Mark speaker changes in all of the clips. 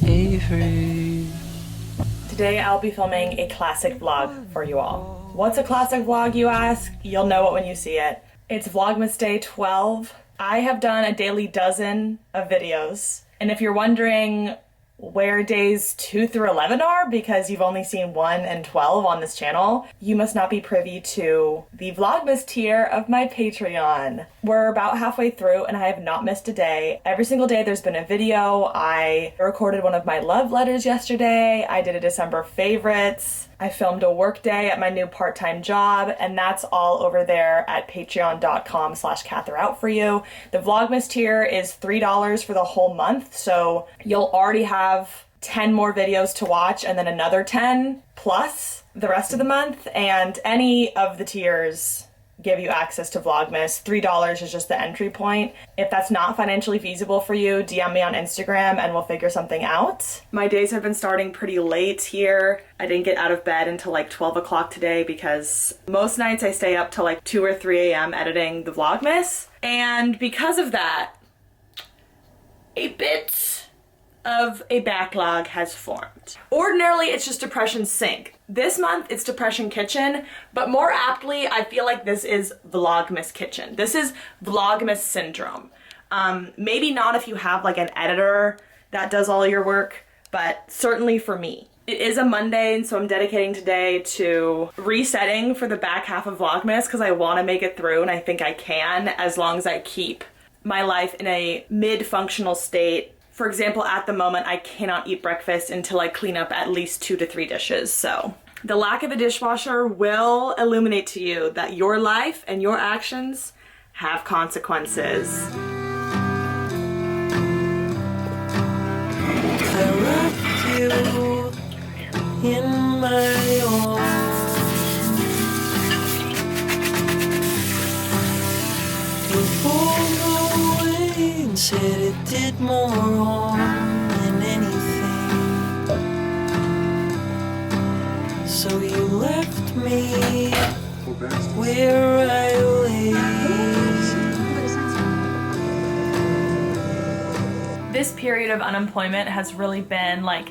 Speaker 1: Avery.
Speaker 2: Today I'll be filming a classic vlog for you all. What's a classic vlog, you ask? You'll know it when you see it. It's Vlogmas Day 12. I have done a daily dozen of videos, and if you're wondering where days 2 through 11 are because you've only seen 1 and 12 on this channel, you must not be privy to the Vlogmas tier of my Patreon. We're about halfway through and I have not missed a day. Every single day there's been a video. I recorded one of my love letters yesterday. I did a December favorites. I filmed a work day at my new part-time job, and that's all over there at patreon.com/Katherout for you. The Vlogmas tier is $3 for the whole month, so you'll already have 10 more videos to watch and then another 10 plus the rest of the month, and any of the tiers give you access to Vlogmas. $3 is just the entry point. If that's not financially feasible for you, DM me on Instagram and we'll figure something out. My days have been starting pretty late here. I didn't get out of bed until like 12 o'clock today because most nights I stay up till like 2 or 3 a.m. editing the Vlogmas. And because of that, a bit of a backlog has formed. Ordinarily, it's just depression sink. This month, it's depression kitchen, but more aptly, I feel like this is Vlogmas kitchen. This is Vlogmas syndrome. Maybe not if you have like an editor that does all your work, but certainly for me. It is a Monday, and so I'm dedicating today to resetting for the back half of Vlogmas because I want to make it through, and I think I can as long as I keep my life in a mid-functional state. For example, at the moment, I cannot eat breakfast until I clean up at least 2 to 3 dishes. So the lack of a dishwasher will illuminate to you that your life and your actions have consequences.
Speaker 1: I wrapped you in my arms. You pulled away and said it did more harm than anything. So you left me where I lay.
Speaker 2: This period of unemployment has really been like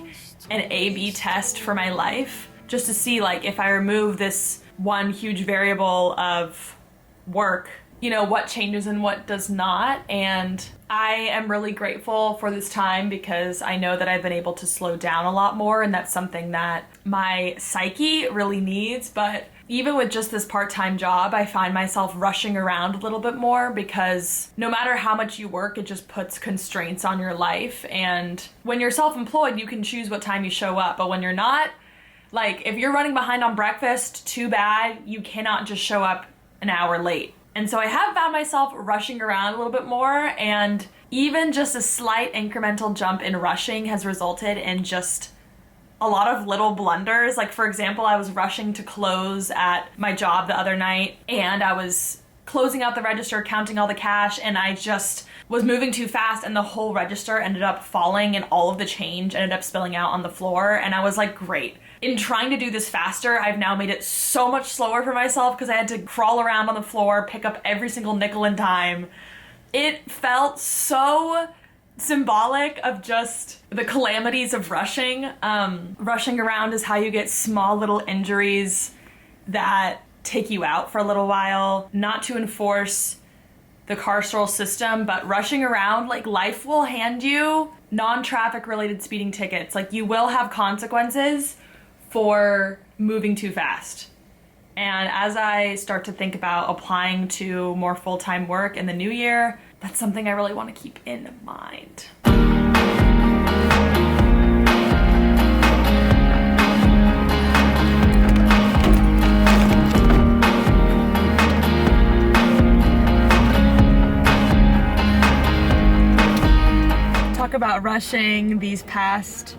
Speaker 2: an A/B test for my life, just to see like if I remove this one huge variable of work, you know, what changes and what does not. And I am really grateful for this time because I know that I've been able to slow down a lot more, and that's something that my psyche really needs. But even with just this part-time job, I find myself rushing around a little bit more because no matter how much you work, it just puts constraints on your life. And when you're self-employed, you can choose what time you show up. But when you're not, like if you're running behind on breakfast, too bad, you cannot just show up an hour late. And so I have found myself rushing around a little bit more, and even just a slight incremental jump in rushing has resulted in just a lot of little blunders. Like for example, I was rushing to close at my job the other night, and I was closing out the register, counting all the cash, and I just was moving too fast, and the whole register ended up falling and all of the change ended up spilling out on the floor. And I was like, great. In trying to do this faster, I've now made it so much slower for myself because I had to crawl around on the floor, pick up every single nickel and dime. It felt so symbolic of just the calamities of rushing. Rushing around is how you get small little injuries that take you out for a little while. Not to enforce the carceral system, but rushing around, like life will hand you non-traffic related speeding tickets. Like you will have consequences for moving too fast. And as I start to think about applying to more full-time work in the new year, that's something I really want to keep in mind. Talk about rushing these past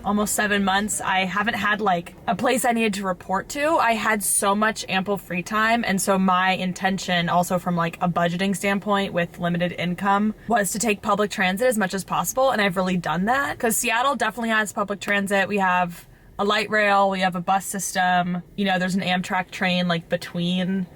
Speaker 2: almost 7 months, I haven't had like a place I needed to report to. I had so much ample free time, and so my intention also from like a budgeting standpoint with limited income was to take public transit as much as possible, and I've really done that because Seattle definitely has public transit. We have a light rail, we have a bus system, you know, there's an Amtrak train like between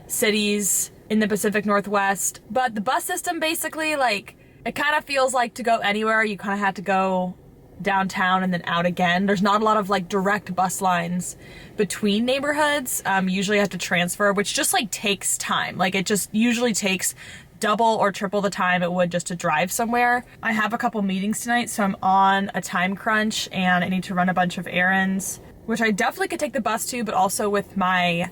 Speaker 2: cities in the Pacific Northwest, but the bus system basically, like, it kind of feels like to go anywhere you kind of have to go downtown and then out again. There's not a lot of like direct bus lines between neighborhoods. Usually I have to transfer, which just like takes time. Like it just usually takes double or triple the time it would just to drive somewhere. I have a couple meetings tonight, so I'm on a time crunch and I need to run a bunch of errands, which I definitely could take the bus to, but also with my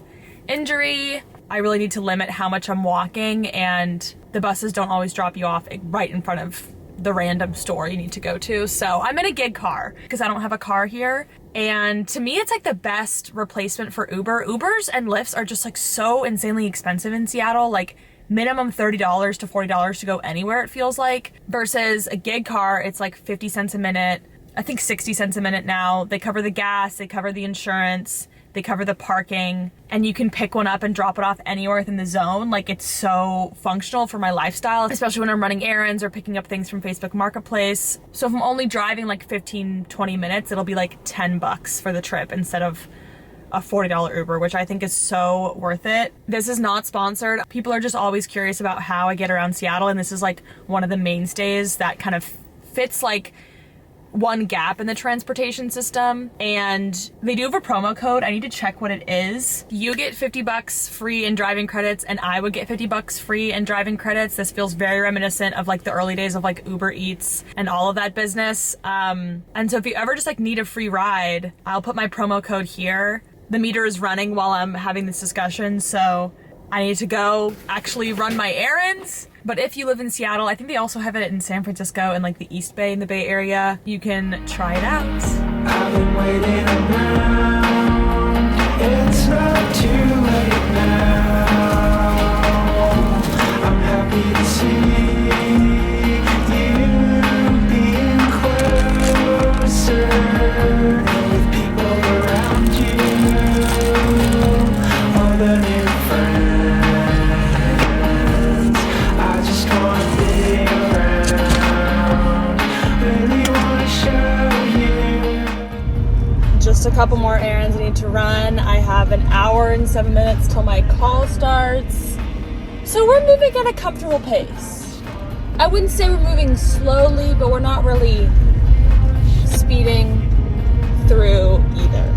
Speaker 2: injury, I really need to limit how much I'm walking, and the buses don't always drop you off right in front of the random store you need to go to. So I'm in a gig car because I don't have a car here. And to me, it's like the best replacement for Uber. Ubers and Lyfts are just like so insanely expensive in Seattle, like minimum $30 to $40 to go anywhere, it feels like, versus a gig car, it's like 50 cents a minute. I think 60 cents a minute now. They cover the gas, they cover the insurance, they cover the parking, and you can pick one up and drop it off anywhere within the zone. Like, it's so functional for my lifestyle, especially when I'm running errands or picking up things from Facebook Marketplace. So if I'm only driving like 15, 20 minutes, it'll be like $10 for the trip instead of a $40 Uber, which I think is so worth it. This is not sponsored. People are just always curious about how I get around Seattle, and this is like one of the mainstays that kind of fits like one gap in the transportation system. And they do have a promo code. I need to check what it is. You get $50 free in driving credits, and I would get $50 free in driving credits. This feels very reminiscent of like the early days of like Uber Eats and all of that business. And so if you ever just like need a free ride, I'll put my promo code here. The meter is running while I'm having this discussion, so I need to go actually run my errands. But if you live in Seattle, I think they also have it in San Francisco and like the East Bay in the Bay Area. You can try it out.
Speaker 1: I've been waiting around. It's not too late now. I'm happy to see you being closer, and with people around you, all the new friends. I just wanna be around. Really wanna show you.
Speaker 2: Just a couple more errands I need to run. I have an hour and 7 minutes till my call starts. So we're moving at a comfortable pace. I wouldn't say we're moving slowly, but we're not really speeding through either.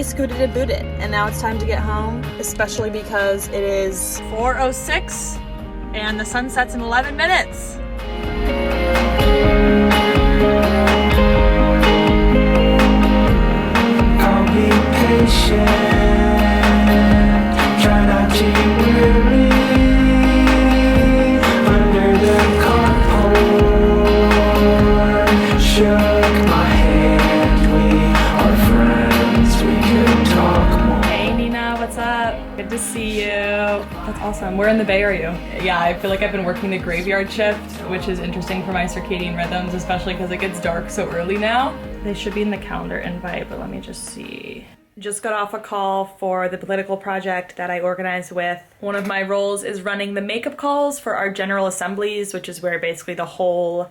Speaker 2: Scooted and booted, and now it's time to get home, especially because it is 4:06 and the sun sets in 11 minutes.
Speaker 1: I'll be patient, try not to worry. Under the carport, shook my hand, we are friends, we could talk more.
Speaker 2: Hey Nina, what's up? Good to see you. That's awesome. We're in the Bay Area. Yeah, I feel like I've been working the graveyard shift, which is interesting for my circadian rhythms, especially because it gets dark so early now. They should be in the calendar invite, but let me just see. Just got off a call for the political project that I organize with. One of my roles is running the makeup calls for our general assemblies, which is where basically the whole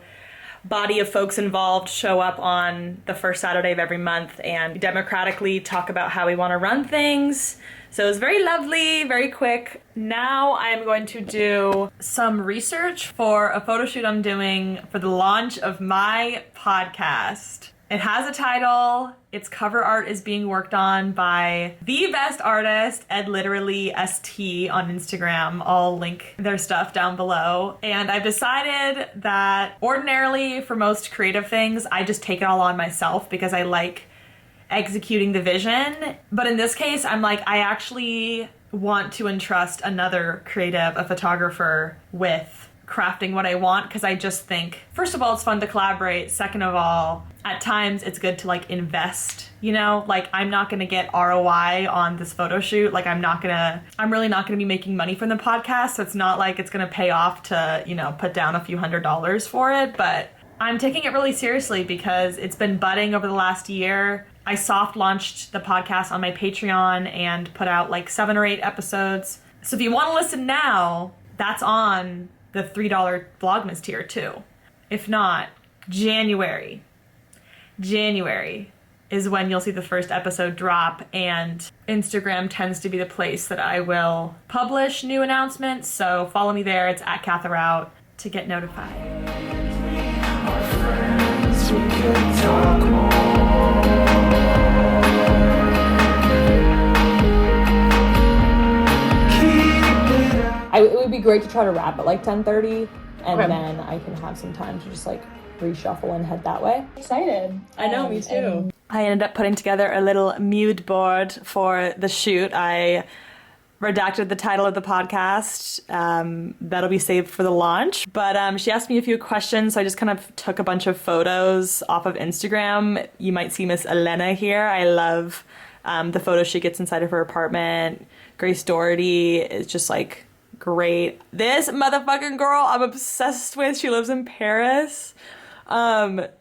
Speaker 2: body of folks involved show up on the first Saturday of every month and democratically talk about how we want to run things. So it was very lovely, very quick. Now I'm going to do some research for a photo shoot I'm doing for the launch of my podcast. It has a title. Its cover art is being worked on by the best artist, @literally_st on Instagram. I'll link their stuff down below. And I've decided that ordinarily for most creative things, I just take it all on myself because I like executing the vision. But in this case, I'm like, I actually want to entrust another creative, a photographer, with crafting what I want, because I just think, first of all, it's fun to collaborate. Second of all, at times it's good to like invest, you know, like I'm not going to get ROI on this photo shoot. Like I'm really not going to be making money from the podcast. So it's not like it's going to pay off to, you know, put down a few $100s for it. But I'm taking it really seriously because it's been budding over the last year. I soft launched the podcast on my Patreon and put out like 7 or 8 episodes. So if you want to listen now, that's on the $3 vlogmas tier too. If not, January is when you'll see the first episode drop, and Instagram tends to be the place that I will publish new announcements, so follow me there. It's at Katherout to get notified. It would be great to try to wrap at like 10:30, and then I can have some time to just like reshuffle and head that way.
Speaker 3: Excited.
Speaker 2: I know, me too. I ended up putting together a little mood board for the shoot. I redacted the title of the podcast. That'll be saved for the launch. But she asked me a few questions, so I just kind of took a bunch of photos off of Instagram. You might see Miss Elena here. I love the photos she gets inside of her apartment. Grace Doherty is just like great. This motherfucking girl I'm obsessed with. She lives in Paris.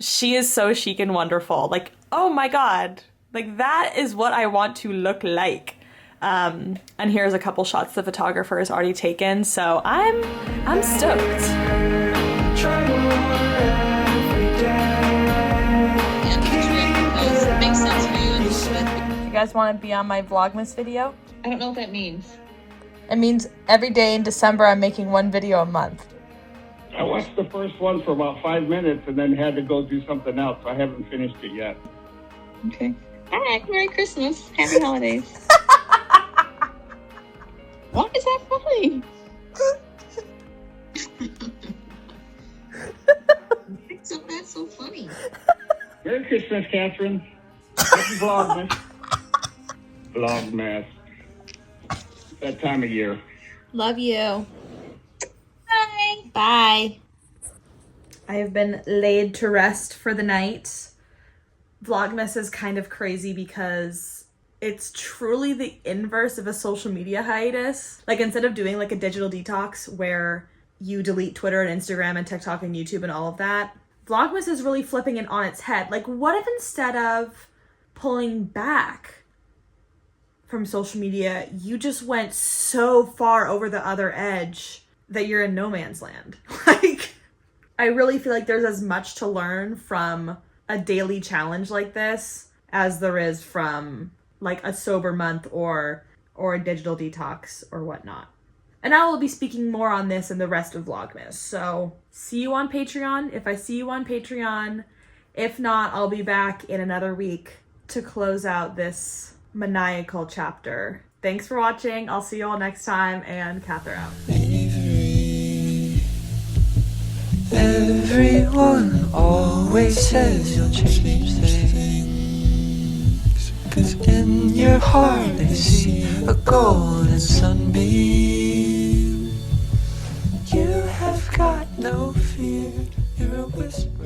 Speaker 2: She is so chic and wonderful. Like, oh my god, like that is what I want to look like. And here's a couple shots the photographer has already taken, so I'm stoked.
Speaker 3: It makes sense for you and Elizabeth.
Speaker 2: You guys want to be on my vlogmas video?
Speaker 3: I don't know what that means.
Speaker 2: It means every day in December I'm making 1 video a month.
Speaker 4: I watched the first one for about 5 minutes and then had to go do something else. So I haven't finished it yet.
Speaker 3: Okay. All right. Merry Christmas. Happy holidays. Why is that funny? That's so funny.
Speaker 4: Merry Christmas, Catherine. Happy Vlogmas. Vlogmas. That time of year.
Speaker 3: Love you. Bye. Bye.
Speaker 2: I have been laid to rest for the night. Vlogmas is kind of crazy because it's truly the inverse of a social media hiatus. Like, instead of doing like a digital detox where you delete Twitter and Instagram and TikTok and YouTube and all of that, Vlogmas is really flipping it on its head. Like, what if instead of pulling back from social media, you just went so far over the other edge that you're in no man's land? Like, I really feel like there's as much to learn from a daily challenge like this as there is from like a sober month or a digital detox or whatnot. And I will be speaking more on this in the rest of Vlogmas. So see you on Patreon if I see you on Patreon. If not, I'll be back in another week to close out this maniacal chapter. Thanks for watching. I'll see you all next time, and Katherout.
Speaker 1: Avery. Everyone always says you'll change things, 'cause in your heart they see a golden sunbeam. You have got no fear, you're a whisper.